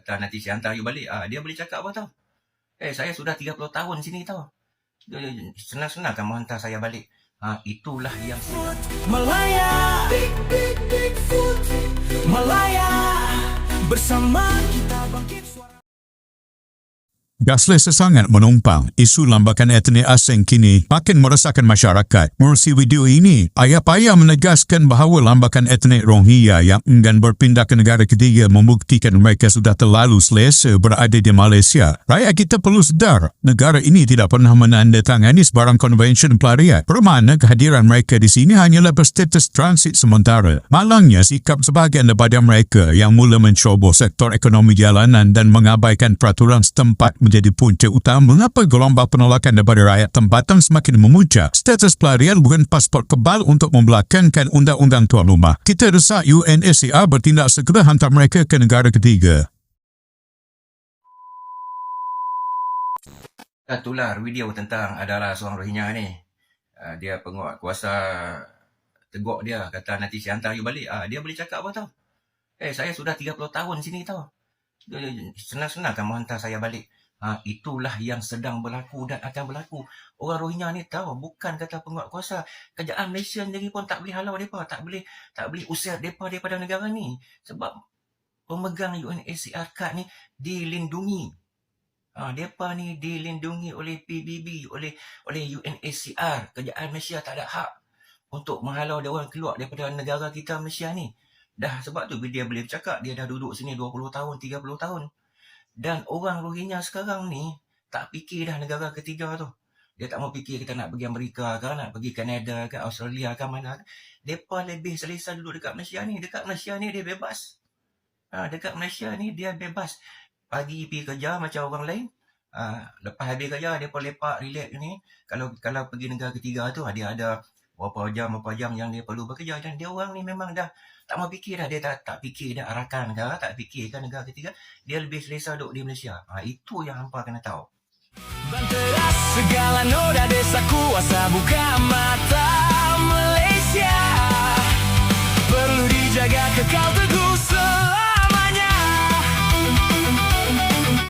kata nanti saya hantar you balik. Dia boleh cakap apa tau? Saya sudah 30 tahun sini tau. Senang-senang kan mau hantar saya balik. Itulah yang Malaya, big foot. Malaya, bersama kita bangkit suara. Gaslis sesangat menumpang isu lambakan etnik asing kini makin meresahkan masyarakat. Melalui video ini, ayah payah menegaskan bahawa lambakan etnik Rohingya yang enggan berpindah ke negara ketiga membuktikan mereka sudah terlalu selesa berada di Malaysia. Rakyat kita perlu sedar, negara ini tidak pernah menandatangani sebarang konvensyen pelarian, bermakna kehadiran mereka di sini hanyalah berstatus transit sementara. Malangnya, sikap sebahagian daripada mereka yang mula menceroboh sektor ekonomi jalanan dan mengabaikan peraturan setempat menjadi punca utama mengapa gelombang penolakan daripada rakyat tempatan semakin memuncak. Status pelarian bukan pasport kebal untuk membelakangkan undang-undang tuan rumah. Kita desak UNHCR bertindak segera hantar mereka ke negara ketiga. tular video tentang adalah seorang Rohingya ni. Dia penguat kuasa teguk dia, kata nanti saya hantar you balik. Dia boleh cakap apa tau? Saya sudah 30 tahun sini tau. Senang-senang kan mau hantar saya balik. Itulah yang sedang berlaku dan akan berlaku. Orang Rohingya ni tahu, bukan kata penguat kuasa. Kerajaan Malaysia sendiri pun tak boleh halau mereka, tak boleh usir mereka daripada negara ni. Sebab pemegang UNHCR card ni dilindungi. Mereka ni dilindungi oleh PBB, oleh UNHCR. Kerajaan Malaysia tak ada hak untuk menghalau dia orang keluar daripada negara kita Malaysia ni. Dah sebab tu dia boleh bercakap, dia dah duduk sini 20 tahun, 30 tahun. Dan orang Rohingya sekarang ni tak fikir dah negara ketiga tu. Dia tak mau fikir kita nak pergi Amerika ke, nak pergi Kanada ke, Australia ke mana. Mereka lebih selesa duduk dekat Malaysia ni. Dekat Malaysia ni dia bebas. Dekat Malaysia ni dia bebas. Pagi pergi kerja macam orang lain. Lepas habis kerja, dia pun lepak, relax ni. Kalau pergi negara ketiga tu, dia ada berapa jam yang dia perlu bekerja. Dan dia orang ni memang dah tak mau fikir dah. Dia tak fikir dah Arakan ke, tak fikir kan negara ketiga. Dia lebih selesa duduk di Malaysia. Itu yang hampa kena tahu. Banteras segala noda desa kuasa buka mata Malaysia. Perlu dijaga kekal teguh.